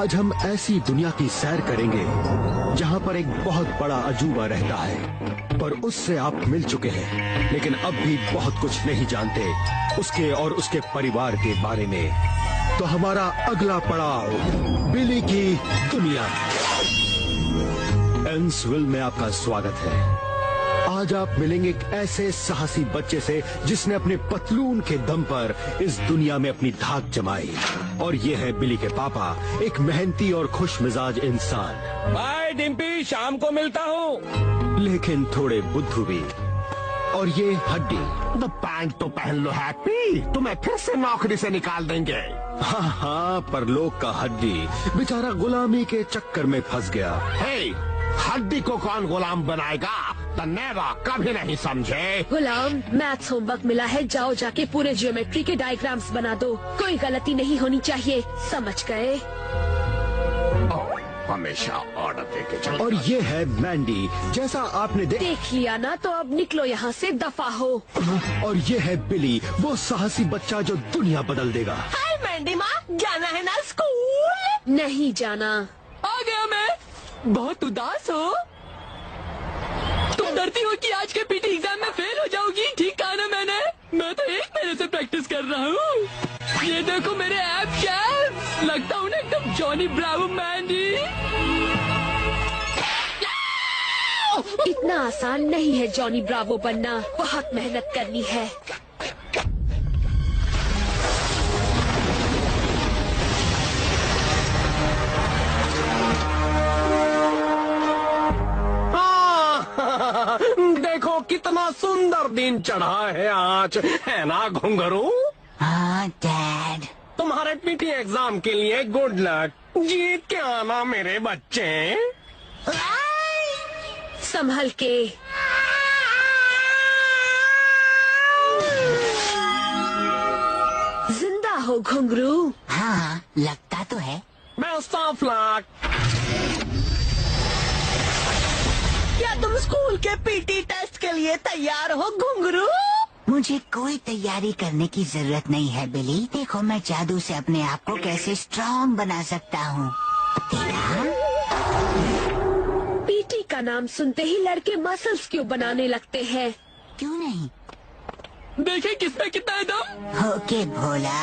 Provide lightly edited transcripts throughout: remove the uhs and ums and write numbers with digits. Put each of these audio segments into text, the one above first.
आज हम ऐसी दुनिया की सैर करेंगे जहाँ पर एक बहुत बड़ा अजूबा रहता है, पर उससे आप मिल चुके हैं लेकिन अब भी बहुत कुछ नहीं जानते उसके और उसके परिवार के बारे में। तो हमारा अगला पड़ाव बिली की दुनिया। एंसविल में आपका स्वागत है। आज आप मिलेंगे एक ऐसे साहसी बच्चे से जिसने अपने पतलून के दम पर इस दुनिया में अपनी धाक जमाई। और ये है बिली के पापा, एक मेहनती और खुश मिजाज इंसान। बाय डिम्पी, शाम को मिलता हूँ। लेकिन थोड़े बुद्धू भी। और ये हड्डी। तो पैंट तो पहन लो हैप्पी, तुम्हें फिर से नौकरी से निकाल देंगे। हाँ, पर लोग का हड्डी बेचारा गुलामी के चक्कर में फंस गया। हे, हड्डी को कौन गुलाम बनाएगा? तन्नेरा कभी नहीं समझे। गुलाम, मैथ्स होमवर्क मिला है, जाओ जाके पूरे ज्योमेट्री के डायग्राम्स बना दो। कोई गलती नहीं होनी चाहिए, समझ गए? हमेशा ऑर्डर देके चलो। और ये है मैंडी, जैसा आपने देख लिया ना, तो अब निकलो यहाँ से, दफा हो। और ये है बिली, वो साहसी बच्चा जो दुनिया बदल देगा। हाय मैंडी माँ, जाना है ना स्कूल? नहीं जाना। आ गया मैं। बहुत उदास हो? तुम डरती हो कि आज के पीटी एग्जाम में फेल हो जाओगी? ठीक कहा ना मैंने? मैं तो 1 महीने से प्रैक्टिस कर रहा हूँ। ये देखो मेरे ऐप शैप्स, लगता हूँ ना एकदम जॉनी ब्रावो मैंडी। इतना आसान नहीं है जॉनी ब्रावो बनना, बहुत मेहनत करनी है। देखो कितना सुंदर दिन चढ़ा है आज, है ना घुंघरू? हाँ डैड। तुम्हारे पीटी एग्जाम के लिए गुड लक। जीत के आना मेरे बच्चे। संभल के। जिंदा हो घुंघरू? हाँ, लगता तो है। Best of luck. क्या तुम स्कूल के पीटी टेस्ट के लिए तैयार हो घुंघरू? मुझे कोई तैयारी करने की जरूरत नहीं है बिली। देखो मैं जादू से अपने आप को कैसे स्ट्रांग बना सकता हूँ। पीटी का नाम सुनते ही लड़के मसल्स क्यों बनाने लगते हैं? क्यों नहीं? देखें किसमें कितना है दम। ओके भोला।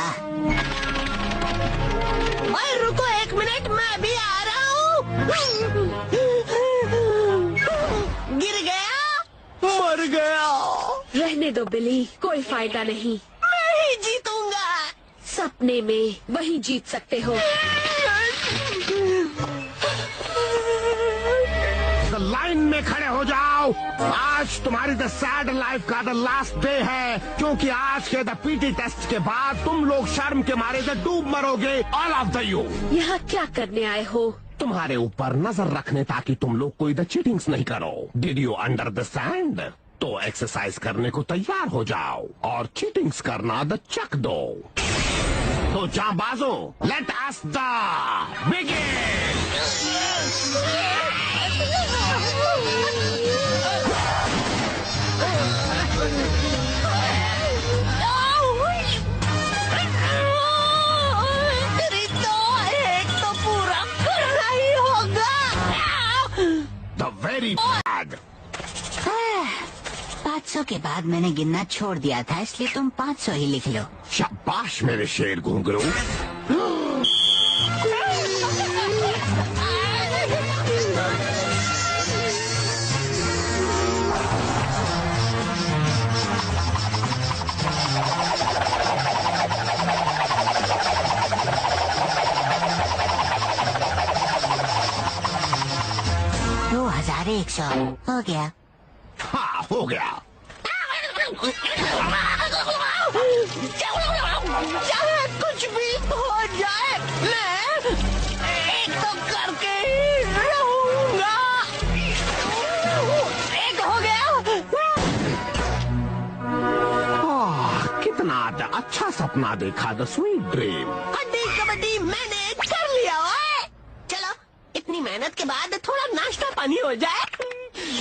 ओए रुको 1 मिनट, मैं भी आ रहा हूँ। गिर गया? मर गया। रहने दो बिली, कोई फायदा नहीं। मैं ही जीतूंगा। सपने में वही जीत सकते हो। लाइन में खड़े हो जाओ। आज तुम्हारी द सैड लाइफ का द लास्ट डे है, क्योंकि आज के द पीटी टेस्ट के बाद तुम लोग शर्म के मारे से डूब मरोगे, ऑल ऑफ द यू। यहाँ क्या करने आए हो? तुम्हारे ऊपर नजर रखने ताकि तुम लोग कोई द चीटिंग्स नहीं करो। Did you understand? तो एक्सरसाइज करने को तैयार हो जाओ और चीटिंग्स करना द चक दो। तो जांबाजों, लेट अस द बिगिन। एक तो पूरा करना ही होगा। The very bad. 500 के बाद मैंने गिनना छोड़ दिया था, इसलिए तुम 500 ही लिख लो। शाबाश मेरे शेर घुंघरू। दो 2100 हो गया। हाँ, हो गया। चाहे कुछ भी हो जाए, मैं एक तो करके ही रहूंगा। एक हो गया। कितना अच्छा सपना देखा, द स्वीट ड्रीम। हड्डी कबड्डी मैंने कर लिया। ओए चलो, इतनी मेहनत के बाद थोड़ा नाश्ता पानी हो जाए।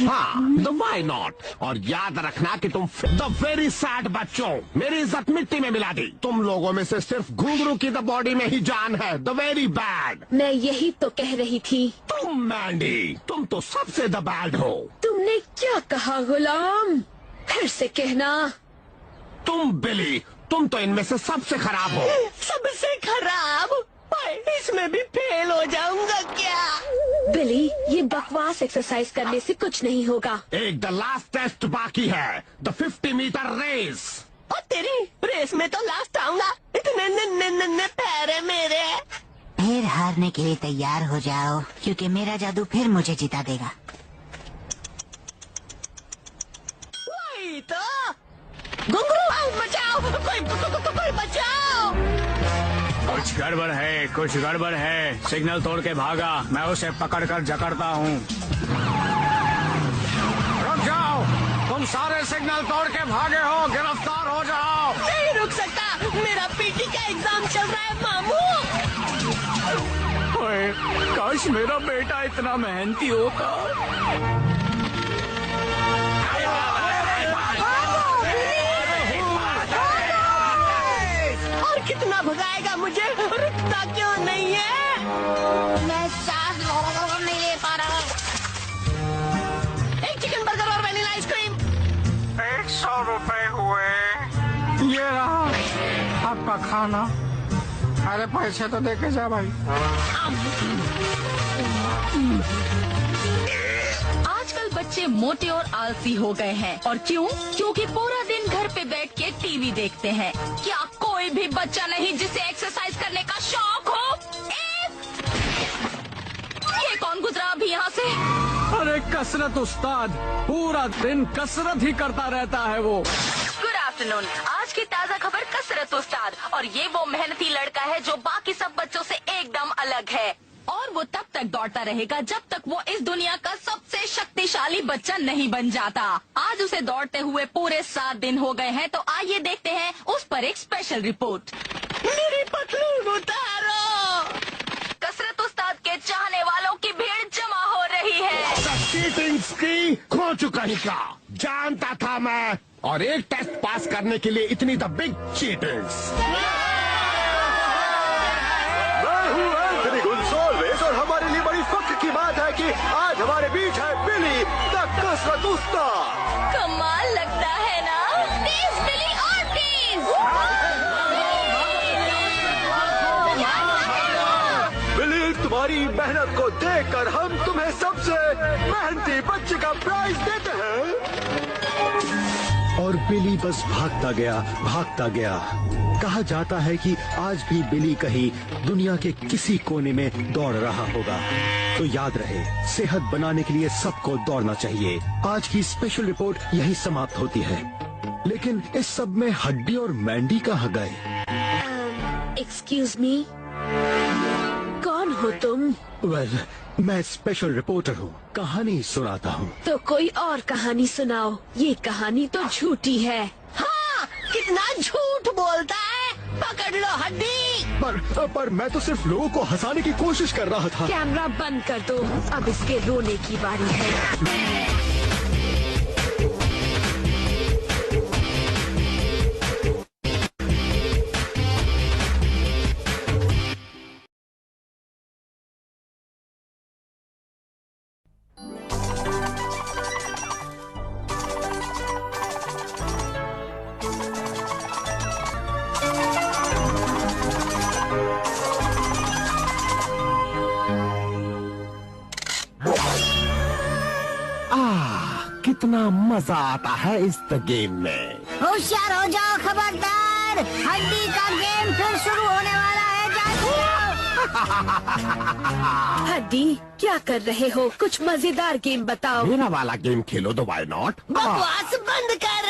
हाँ, द वाई नॉट। और याद रखना कि तुम द वेरी सैड बच्चों, मेरी इज्जत मिट्टी में मिला दी। तुम लोगों में से सिर्फ घुंघरू की द बॉडी में ही जान है, द वेरी बैड। मैं यही तो कह रही थी। तुम मैंडी, तुम तो सबसे द बैड हो। तुमने क्या कहा गुलाम? फिर से कहना। तुम बिली, तुम तो इनमें से सबसे खराब हो। सबसे खराब? इसमें भी फेल हो जाऊंगा क्या? बिली, ये बकवास एक्सरसाइज करने से कुछ नहीं होगा। एक द लास्ट टेस्ट बाकी है, द 50 मीटर रेस। और तेरी रेस में तो लास्ट आऊंगा। इतने नन्हे पैर है मेरे। फिर हारने के लिए तैयार हो जाओ, क्योंकि मेरा जादू फिर मुझे जिता देगा। वही तो। घुंघरू बचाओ, कोई बचाओ। कुछ गड़बड़ है, कुछ गड़बड़ है। सिग्नल तोड़ के भागा, मैं उसे पकड़कर जकड़ता हूँ। रुक जाओ, तुम सारे सिग्नल तोड़ के भागे हो, गिरफ्तार हो जाओ। नहीं रुक सकता, मेरा पीटी का एग्जाम चल रहा है मामू। ओए, काश मेरा बेटा इतना मेहनती होता। और कितना भगाएगा मुझे? रुकता क्यों नहीं है? मैं सांस नहीं ले पा रहा। एक चिकन बर्गर और वैनिला आइसक्रीम। 100 रुपए हुए। ये रहा आपका खाना। अरे पैसे तो देके जा भाई। आजकल बच्चे मोटे और आलसी हो गए हैं। और क्यों? क्योंकि पूरा दिन घर पे बैठ के टीवी देखते हैं। क्या कोई भी बच्चा नहीं जिसे एक्सरसाइज करने का शौक हो? ये कौन गुजरा अभी यहाँ से? अरे कसरत उस्ताद, पूरा दिन कसरत ही करता रहता है वो। Good afternoon. आज की ताज़ा खबर कसरत उस्ताद। और ये वो मेहनती लड़का है जो बाकी सब बच्चों से एकदम अलग है। और वो तब तक दौड़ता रहेगा जब तक वो इस दुनिया का सबसे शक्तिशाली बच्चा नहीं बन जाता। आज उसे दौड़ते हुए पूरे 7 दिन हो गए हैं, तो आइए देखते हैं उस पर एक स्पेशल रिपोर्ट। मेरी पतलून उतारो। कसरत उस्ताद के चाहने वालों की भीड़ जमा हो रही है। चीटिंग्स की खो चुका ही का जानता था मैं। और एक टेस्ट पास करने के लिए इतनी द बिग चीटिंग्स। और हमारे लिए बड़ी फख्र की बात है कि आज हमारे बीच है बिली द कसरत उस्ताद। कमाल लगता है ना? प्लीज बिली और प्लीज। बिली, तुम्हारी मेहनत को देखकर हम तुम्हें सबसे मेहनती बच्चे का प्राइज देते हैं। और बिली बस भागता गया। कहा जाता है कि आज भी बिली कहीं दुनिया के किसी कोने में दौड़ रहा होगा। तो याद रहे, सेहत बनाने के लिए सबको दौड़ना चाहिए। आज की स्पेशल रिपोर्ट यही समाप्त होती है। लेकिन इस सब में हड्डी और मैंडी कहाँ गए? एक्सक्यूज मी, कौन हो तुम? वेल, मैं स्पेशल रिपोर्टर हूँ, कहानी सुनाता हूँ। तो कोई और कहानी सुनाओ। ये कहानी तो झूठी है। हाँ, कितना झूठ बोलता है। पकड़ लो हड्डी। पर मैं तो सिर्फ लोगों को हंसाने की कोशिश कर रहा था। कैमरा बंद कर दो, अब इसके रोने की बारी है। कितना मजा आता है इस गेम में। होशियार हो जाओ, खबरदार। हड्डी का गेम फिर शुरू होने वाला है। जादू। हड्डी, क्या कर रहे हो? कुछ मजेदार गेम बताओ। मेरा वाला गेम खेलो तो वाई नॉट। बकवास बंद कर।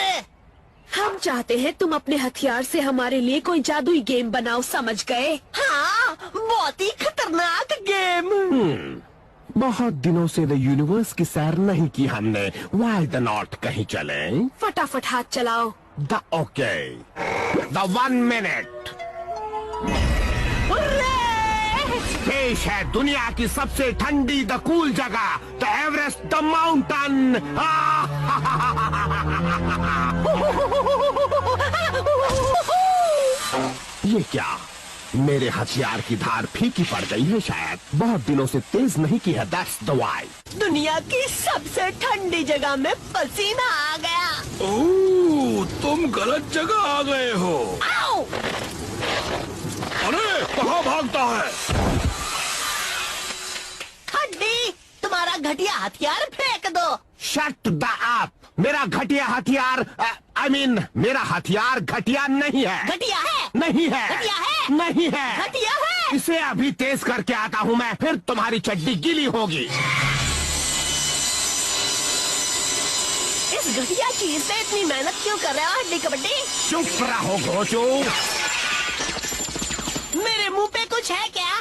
हम चाहते हैं तुम अपने हथियार से हमारे लिए कोई जादुई गेम बनाओ, समझ गए? हाँ, बहुत ही खतरनाक गेम। बहुत दिनों से द यूनिवर्स की सैर नहीं की हमने। वाई द नॉट कहीं चले? फटाफट हाथ चलाओ। The okay, the 1 minute. पेश है दुनिया की सबसे ठंडी द कूल जगह, द एवरेस्ट द माउंटेन। ये क्या? मेरे हथियार की धार फीकी पड़ गई है शायद। बहुत दिनों से तेज नहीं की है, दैट्स द व्हाई। दुनिया की सबसे ठंडी जगह में पसीना आ गया। ओह, तुम गलत जगह आ गए हो। आओ! अरे कहाँ भागता है? हड्डी, तुम्हारा घटिया हथियार फेंक दो। Shut the up. मेरा घटिया हथियार I mean, मेरा हथियार घटिया नहीं है। घटिया है। नहीं है। घटिया है। नहीं है। घटिया है। इसे अभी तेज करके आता हूँ मैं, फिर तुम्हारी चड्डी गीली होगी। इस घटिया चीज से इतनी मेहनत क्यों कर रहे हो हड्डी कबड्डी? चुप रहो घोचू। मेरे मुंह पे कुछ है क्या?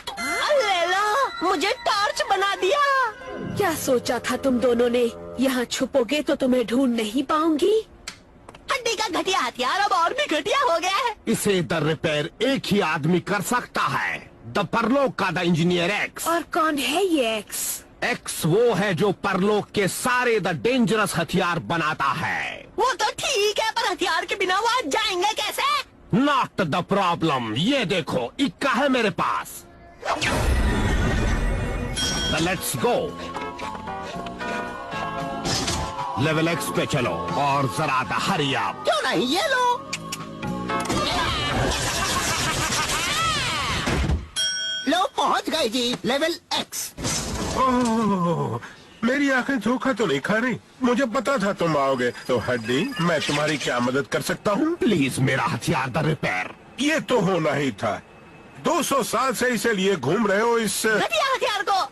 ले लो, मुझे टॉर्च बना दिया। क्या सोचा था तुम दोनों ने? यहाँ छुपोगे तो तुम्हें ढूंढ नहीं पाऊंगी। हड्डी का घटिया हथियार अब और भी घटिया हो गया है। इसे द रिपेयर एक ही आदमी कर सकता है, द परलोक का द इंजीनियर एक्स। और कौन है ये एक्स? एक्स वो है जो परलोक के सारे द डेंजरस हथियार बनाता है। वो तो ठीक है, पर हथियार के बिना वो आज जाएंगे कैसे? Not the problem. ये देखो, इक्का है मेरे पास। Let's go. लेवल एक्स पे चलो और जरा द हरी अप। क्यों नहीं, ये लो। लो पहुंच गए जी, लेवल एक्स। ओह, मेरी आंखें धोखा तो नहीं खा रही। मुझे पता था तुम आओगे। तो हड्डी, मैं तुम्हारी क्या मदद कर सकता हूँ? प्लीज मेरा हथियार द रिपेयर। ये तो होना ही था। 200 साल से इसे लिए घूम रहे हो इस घटिया हथियार को।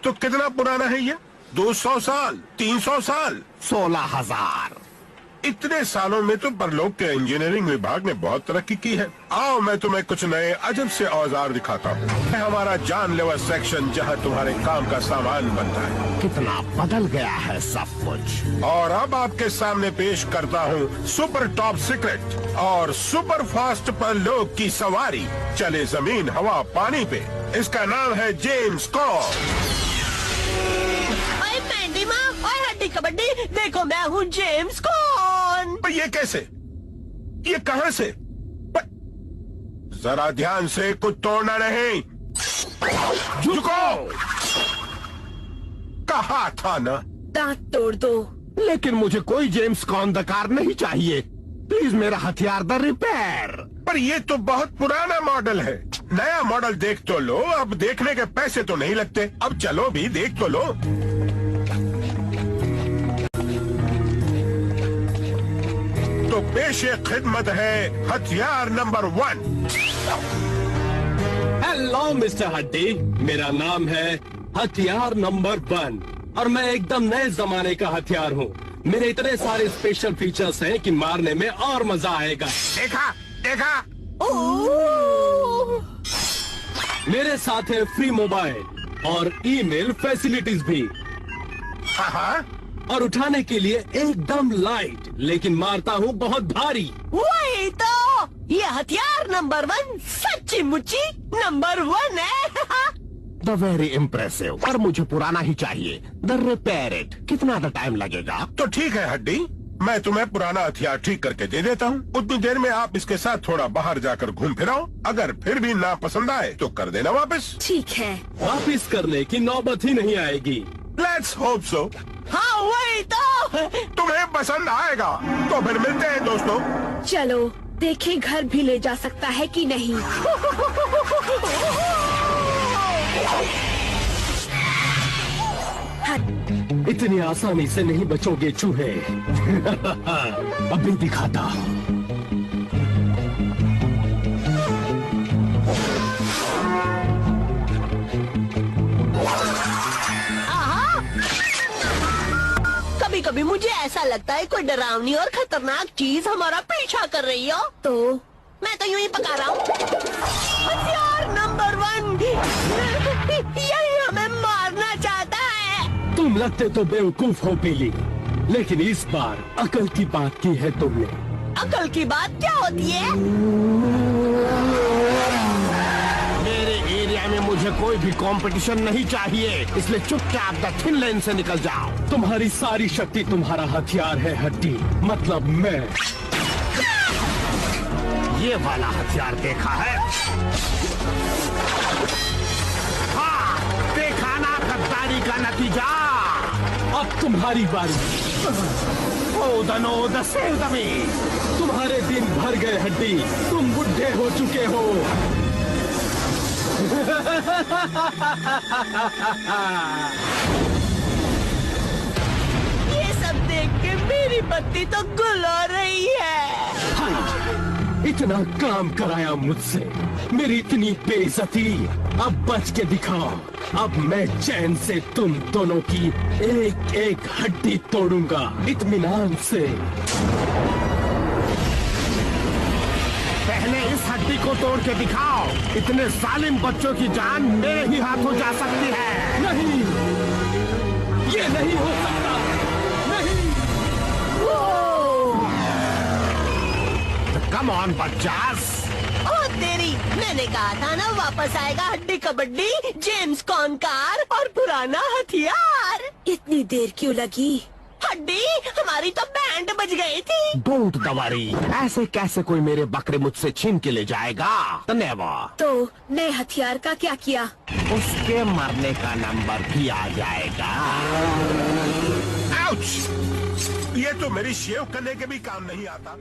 तो कितना पुराना है ये? 200 साल, 300 साल, 16,000। इतने सालों में तो परलोक के इंजीनियरिंग विभाग ने बहुत तरक्की की है। आओ मैं तुम्हें कुछ नए अजब से औजार दिखाता हूँ। हमारा जानलेवा सेक्शन जहाँ तुम्हारे काम का सामान बनता है। कितना बदल गया है सब कुछ। और अब आपके सामने पेश करता हूँ सुपर टॉप सीक्रेट और सुपर फास्ट परलोक की सवारी। चले जमीन, हवा, पानी पे। इसका नाम है जेम्स कॉब। मैंडी माँ और हड्डी कबड्डी, देखो मैं हूँ जेम्स कॉन। पर ये कैसे? ये कहाँ से? जरा ध्यान से, कुछ तोड़ना नहीं। झुको। कहा था ना। दांत तोड़ दो। लेकिन मुझे कोई जेम्स कॉन द कार नहीं चाहिए। प्लीज मेरा हथियार द रिपेयर। पर ये तो बहुत पुराना मॉडल है। नया मॉडल देख तो लो। अब देखने के पैसे तो नहीं लगते। अब चलो भी देख तो लो। तो पेशे खिदमत है हथियार नंबर 1। हेलो मिस्टर हड्डी, मेरा नाम है हथियार नंबर 1 और मैं एकदम नए जमाने का हथियार हूँ। मेरे इतने सारे स्पेशल फीचर्स हैं कि मारने में और मजा आएगा। देखा देखा। मेरे साथ है फ्री मोबाइल और ईमेल फैसिलिटीज भी। हाँ, और उठाने के लिए एकदम लाइट, लेकिन मारता हूँ बहुत भारी। वही तो, ये हथियार नंबर 1 सच्ची मुच्ची नंबर 1 है। The very impressive. पर मुझे पुराना ही चाहिए। The repair it. कितना द टाइम लगेगा? तो ठीक है हड्डी, मैं तुम्हें पुराना हथियार ठीक करके दे देता हूँ। उतनी देर में आप इसके साथ थोड़ा बाहर जाकर घूम फिर आओ। अगर फिर भी ना पसंद आए तो कर देना वापस। ठीक है। वापिस करने की नौबत ही नहीं आएगी। Let's hope so. हाँ वही तो। तुम्हें पसंद आएगा तो फिर मिलते हैं दोस्तों। चलो देखें घर भी ले जा सकता है कि नहीं। इतनी आसानी से नहीं बचोगे चूहे। अभी दिखाता। कभी कभी मुझे ऐसा लगता है कोई डरावनी और खतरनाक चीज हमारा पीछा कर रही हो। तो मैं तो यूं ही पका रहा हूँ। हथियार नंबर 1 यही हमें मारना चाहता है। तुम लगते तो बेवकूफ हो पीली, लेकिन इस बार अकल की बात की है तुमने। अकल की बात क्या होती है? मेरे एरिया में मुझे मुझे कोई भी कंपटीशन नहीं चाहिए, इसलिए चुपचाप द थिन लेन से निकल जाओ। तुम्हारी सारी शक्ति तुम्हारा हथियार है हड्डी, मतलब मैं। ये वाला हथियार देखा है? हाँ, देखा ना गद्दारी का नतीजा। अब तुम्हारी बारी। ओदनो द सेव द मी। तुम्हारे दिन भर गए हड्डी, तुम बुढ़े हो चुके हो। ये सब देख के मेरी बत्ती तो गुल हो रही है। इतना काम कराया मुझसे, मेरी इतनी बेइज्जती, अब बच के दिखाओ। अब मैं चैन से तुम दोनों की एक एक हड्डी तोड़ूंगा, इत्मीनान से। पहले इस हड्डी को तोड़ के दिखाओ। इतने जालिम बच्चों की जान मेरे ही हाथों जा सकती है। नहीं, ये नहीं हो सकता। नहीं। Come on बच्चास। ओ तेरी, मैंने कहा था ना वापस आएगा हड्डी कबड्डी, जेम्स कॉनकार और पुराना हथियार। इतनी देर क्यों लगी? हड्डी, हमारी तो बैंड बज गई थी। डोंट दवरी, ऐसे कैसे कोई मेरे बकरे मुझसे छीन के ले जाएगा? नेवर। तो नए हथियार का क्या किया? उसके मरने का नंबर भी आ जाएगा। आउच! ये तो मेरी शेव करने के भी काम नहीं आता।